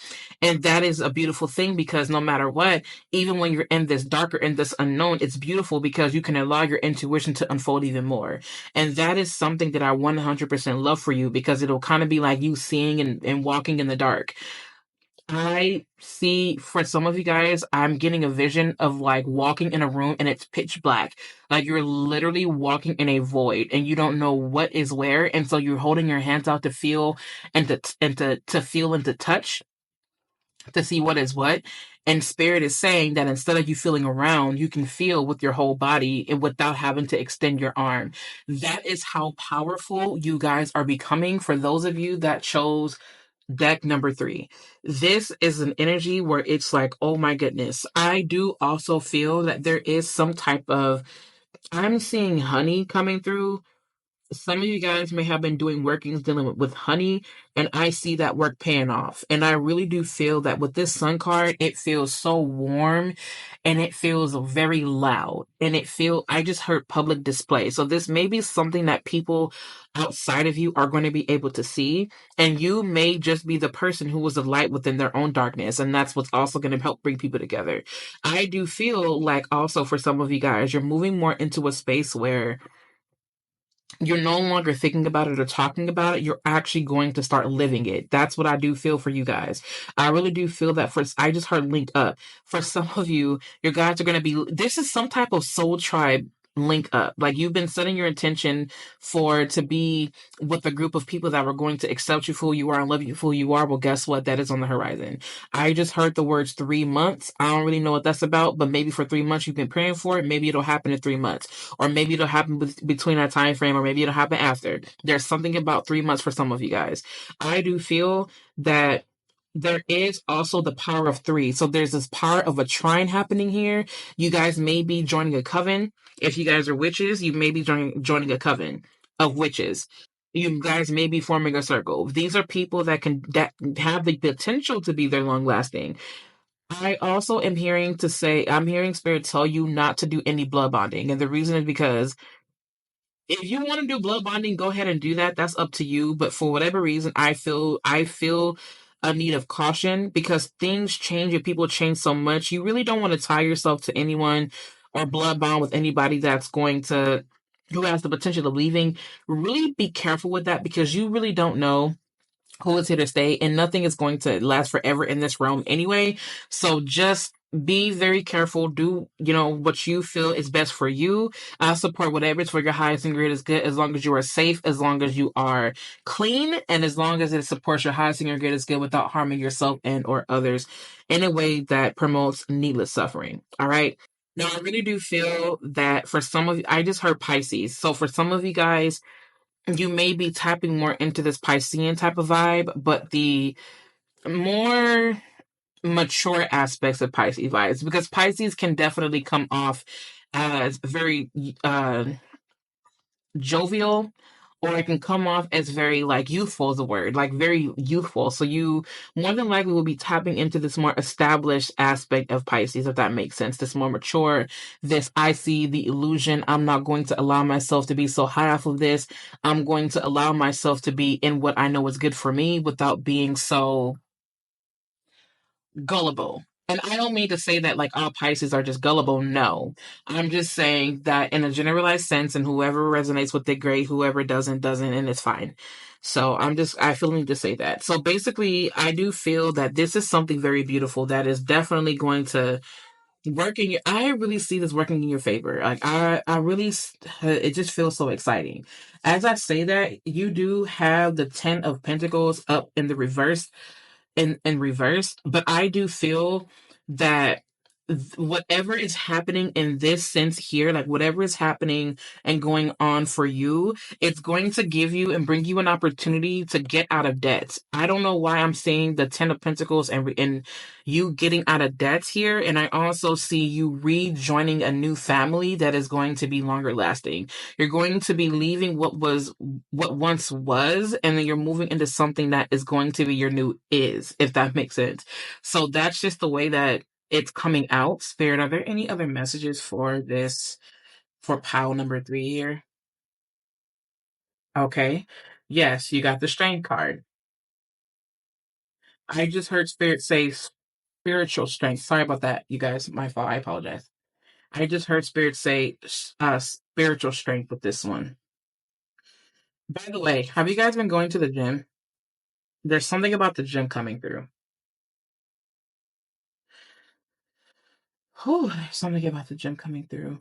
And that is a beautiful thing, because no matter what, even when you're in this darker, in this unknown, it's beautiful because you can allow your intuition to unfold even more. And that is something that I 100% love for you, because it'll kind of be like you seeing and walking in the dark. I see, for some of you guys, I'm getting a vision of like walking in a room and it's pitch black. Like you're literally walking in a void and you don't know what is where. And so you're holding your hands out to feel and to feel and to touch to see what is what. And Spirit is saying that instead of you feeling around, you can feel with your whole body and without having to extend your arm. That is how powerful you guys are becoming, for those of you that chose deck number 3. This is an energy where it's like, oh my goodness. I do also feel that there is some type of, I'm seeing honey coming through. Some of you guys may have been doing workings dealing with honey, and I see that work paying off. And I really do feel that with this sun card, it feels so warm and it feels very loud. And I just heard public display. So this may be something that people outside of you are going to be able to see. And you may just be the person who was a light within their own darkness. And that's what's also going to help bring people together. I do feel like also for some of you guys, you're moving more into a space where you're no longer thinking about it or talking about it. You're actually going to start living it. That's what I do feel for you guys. I really do feel that I just heard link up. For some of you, your guys are going to be, this is some type of soul tribe link up. Like you've been setting your intention to be with a group of people that were going to accept you for who you are and love you for who you are. Well, guess what? That is on the horizon. I just heard the words 3 months. I don't really know what that's about, but maybe for 3 months you've been praying for it. Maybe it'll happen in 3 months, or maybe it'll happen between that time frame, or maybe it'll happen after. There's something about 3 months for some of you guys. I do feel that there is also the power of 3. So there's this power of a trine happening here. You guys may be joining a coven. If you guys are witches, you may be joining a coven of witches. You guys may be forming a circle. These are people that have the potential to be there long lasting. I also am I'm hearing Spirit tell you not to do any blood bonding. And the reason is because if you want to do blood bonding, go ahead and do that. That's up to you. But for whatever reason, I feel a need of caution, because things change and people change so much. You really don't want to tie yourself to anyone or blood bond with anybody who has the potential of leaving. Really be careful with that, because you really don't know who is here to stay, and nothing is going to last forever in this realm anyway. So just be very careful. Do what you feel is best for you. I support whatever is for your highest and greatest good, as long as you are safe, as long as you are clean, and as long as it supports your highest and your greatest good without harming yourself and or others in a way that promotes needless suffering. All right. Now, I really do feel that for some of you, I just heard Pisces. So for some of you guys, you may be tapping more into this Piscean type of vibe, but the more mature aspects of Pisces vibes, because Pisces can definitely come off as very jovial, or it can come off as very like youthful is the word, like very youthful. So you more than likely will be tapping into this more established aspect of Pisces, if that makes sense. This more mature, this I see the illusion. I'm not going to allow myself to be so high off of this. I'm going to allow myself to be in what I know is good for me without being so gullible. And I don't mean to say that like all Pisces are just gullible. No. I'm just saying that in a generalized sense, and whoever resonates with it, great. Whoever doesn't, and it's fine. So I feel need to say that. So basically, I do feel that this is something very beautiful that is definitely going to I really see this working in your favor. Like I really, it just feels so exciting. As I say that, you do have the 10 of Pentacles up in the reverse, in reverse, but I do feel that whatever is happening in this sense here, like whatever is happening and going on for you, it's going to give you and bring you an opportunity to get out of debt. I don't know why I'm saying the Ten of Pentacles and you getting out of debt here. And I also see you rejoining a new family that is going to be longer lasting. You're going to be leaving what once was, and then you're moving into something that is going to be your new is, if that makes sense. So that's just the way that it's coming out. Spirit, are there any other messages for this, for pile number 3 here? Okay. Yes, you got the strength card. I just heard Spirit say spiritual strength. Sorry about that, you guys. My fault. I apologize. I just heard Spirit say spiritual strength with this one. By the way, have you guys been going to the gym? There's something about the gym coming through. Whew, there's something about the gym coming through.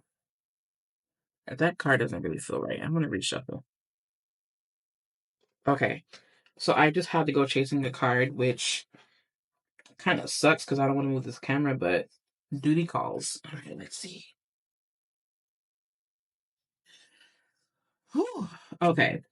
That card doesn't really feel right. I'm going to reshuffle. Okay. So I just had to go chasing a card, which kind of sucks because I don't want to move this camera, but duty calls. Okay, let's see. Whew. Okay.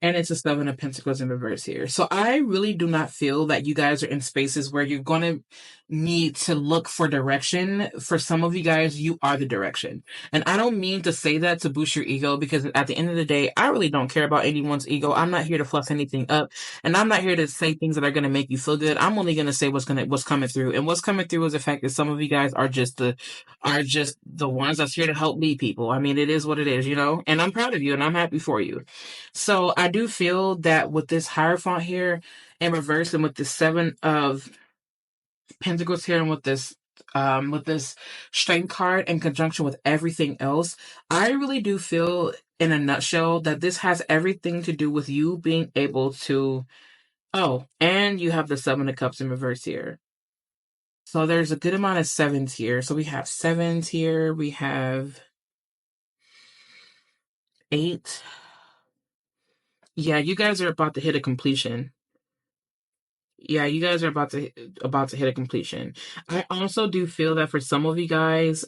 And it's a Seven of Pentacles in reverse here. So I really do not feel that you guys are in spaces where you're going to need to look for direction. For some of you guys, you are the direction. And I don't mean to say that to boost your ego, because at the end of the day, I really don't care about anyone's ego. I'm not here to fluff anything up. And I'm not here to say things that are going to make you feel good. I'm only going to say what's coming through. And what's coming through is the fact that some of you guys are just the ones that's here to help lead people. I mean, it is what it is, you know? And I'm proud of you and I'm happy for you. So I do feel that with this Hierophant here in reverse, and with the Seven of Pentacles here, and with this Strength card in conjunction with everything else, I really do feel, in a nutshell, that this has everything to do with you being able to. Oh, and you have the Seven of Cups in reverse here. So there's a good amount of sevens here. So we have sevens here. We have 8. Yeah, you guys are about to hit a completion. Yeah, you guys are about to hit a completion. I also do feel that for some of you guys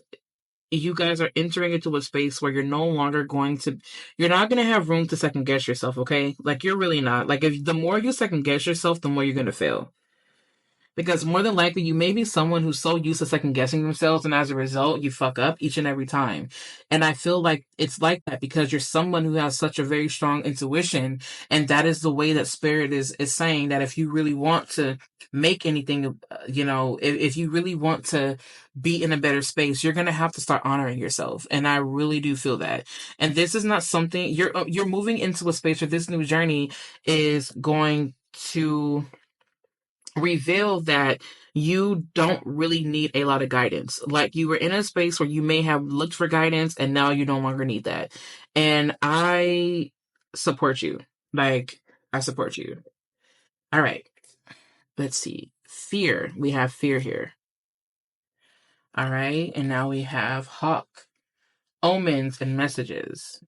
are entering into a space where you're not going to have room to second guess yourself, okay? Like, you're really not. Like, if the more you second guess yourself, the more you're going to fail. Because more than likely, you may be someone who's so used to second guessing themselves, and as a result, you fuck up each and every time. And I feel like it's like that because you're someone who has such a very strong intuition, and that is the way that Spirit is saying that if you really want to make anything, if you really want to be in a better space, you're gonna have to start honoring yourself. And I really do feel that. And this is not something you're moving into a space where this new journey is going to reveal that you don't really need a lot of guidance. Like, you were in a space where you may have looked for guidance and now you no longer need that. And I support you. Like, I support you. All right. Let's see. Fear. We have fear here. All right. And now we have Hawk. Omens and messages.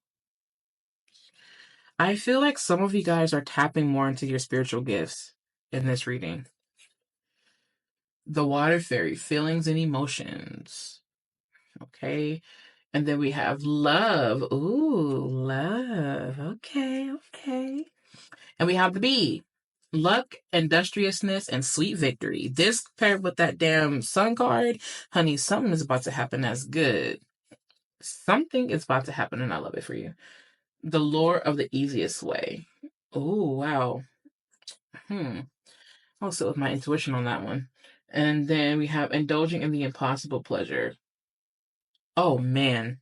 I feel like some of you guys are tapping more into your spiritual gifts in this reading. The Water Fairy, feelings and emotions. Okay. And then we have love. Ooh, love. Okay, okay. And we have the Bee. Luck, industriousness, and sweet victory. This paired with that damn Sun card, honey, something is about to happen that's good. Something is about to happen, and I love it for you. The lure of the easiest way. Oh, wow. I'll sit with my intuition on that one. And then we have indulging in the impossible pleasure. Oh, man.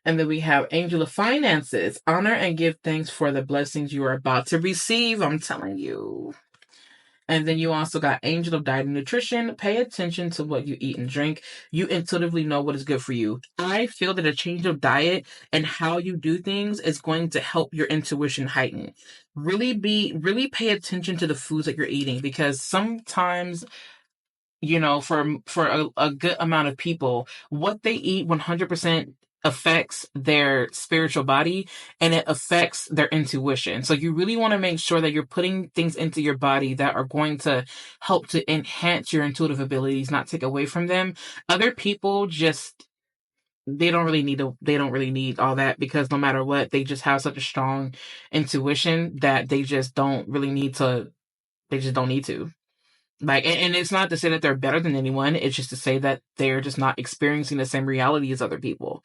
And then we have Angel of Finances. Honor and give thanks for the blessings you are about to receive. I'm telling you. And then you also got Angel of Diet and Nutrition. Pay attention to what you eat and drink. You intuitively know what is good for you. I feel that a change of diet and how you do things is going to help your intuition heighten. Really pay attention to the foods that you're eating, because sometimes, for a good amount of people, what they eat 100% affects their spiritual body and it affects their intuition. So you really want to make sure that you're putting things into your body that are going to help to enhance your intuitive abilities, not take away from them. Other people just they don't really need all that, because no matter what, they just have such a strong intuition that they just don't need to. Like, and it's not to say that they're better than anyone. It's just to say that they're just not experiencing the same reality as other people.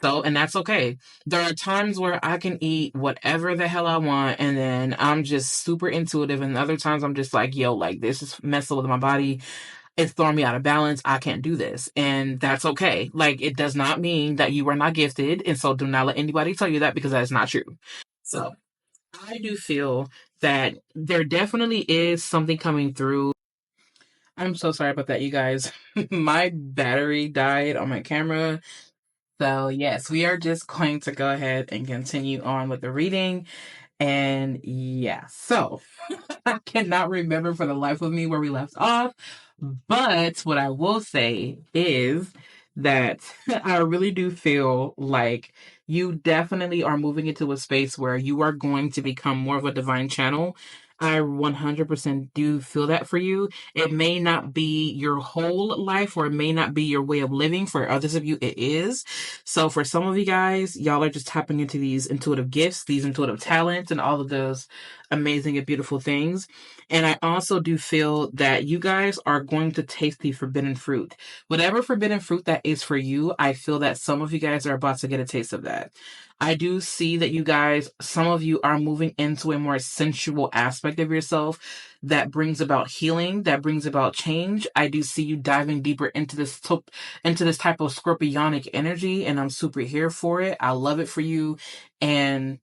So, and that's okay. There are times where I can eat whatever the hell I want, and then I'm just super intuitive. And other times I'm just like, yo, like this is messing with my body. It's throwing me out of balance. I can't do this. And that's okay. Like, it does not mean that you are not gifted. And so do not let anybody tell you that, because that is not true. So I do feel that there definitely is something coming through. I'm so sorry about that, you guys. My battery died on my camera. So, yes, we are just going to go ahead and continue on with the reading. And yeah, so I cannot remember for the life of me where we left off. But what I will say is that I really do feel like you definitely are moving into a space where you are going to become more of a divine channel. I 100% do feel that for you. It may not be your whole life, or it may not be your way of living. For others of you, it is. So for some of you guys, y'all are just tapping into these intuitive gifts, these intuitive talents, and all of those amazing and beautiful things. And I also do feel that you guys are going to taste the forbidden fruit. Whatever forbidden fruit that is for you, I feel that some of you guys are about to get a taste of that. I do see that you guys, some of you are moving into a more sensual aspect of yourself that brings about healing, that brings about change. I do see you diving deeper into into this type of scorpionic energy, and I'm super here for it. I love it for you. And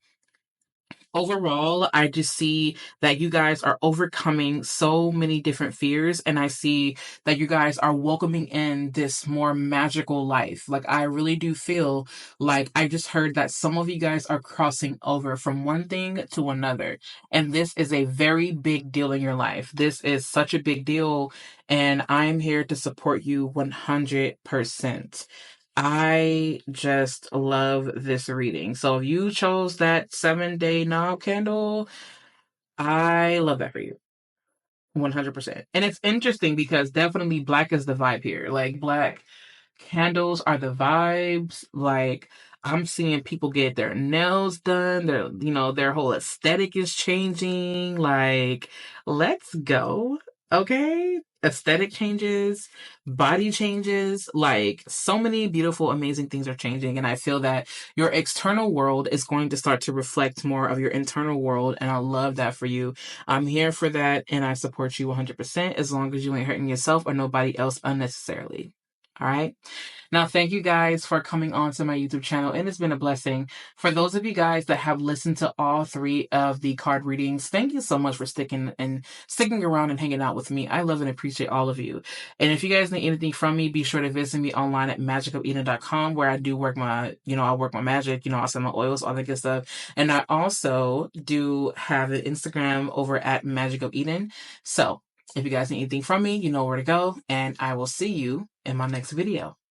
overall, I just see that you guys are overcoming so many different fears, and I see that you guys are welcoming in this more magical life. Like, I really do feel like I just heard that some of you guys are crossing over from one thing to another, and this is a very big deal in your life. This is such a big deal, and I'm here to support you 100%. I just love this reading. So if you chose that 7-day knob candle, I love that for you. 100%. And it's interesting because definitely black is the vibe here. Like, black candles are the vibes. Like, I'm seeing people get their nails done. Their whole aesthetic is changing. Like, let's go. Okay? Aesthetic changes, body changes. Like, so many beautiful, amazing things are changing. And I feel that your external world is going to start to reflect more of your internal world. And I love that for you. I'm here for that. And I support you 100%, as long as you ain't hurting yourself or nobody else unnecessarily. All right. Now, thank you guys for coming on to my YouTube channel, and it's been a blessing. For those of you guys that have listened to all 3 of the card readings, thank you so much for sticking around and hanging out with me. I love and appreciate all of you. And if you guys need anything from me, be sure to visit me online at magicofeden.com, where I do work I work my magic, I sell my oils, all that good stuff. And I also do have an Instagram over at Magic of Eden. So if you guys need anything from me, you know where to go, and I will see you in my next video.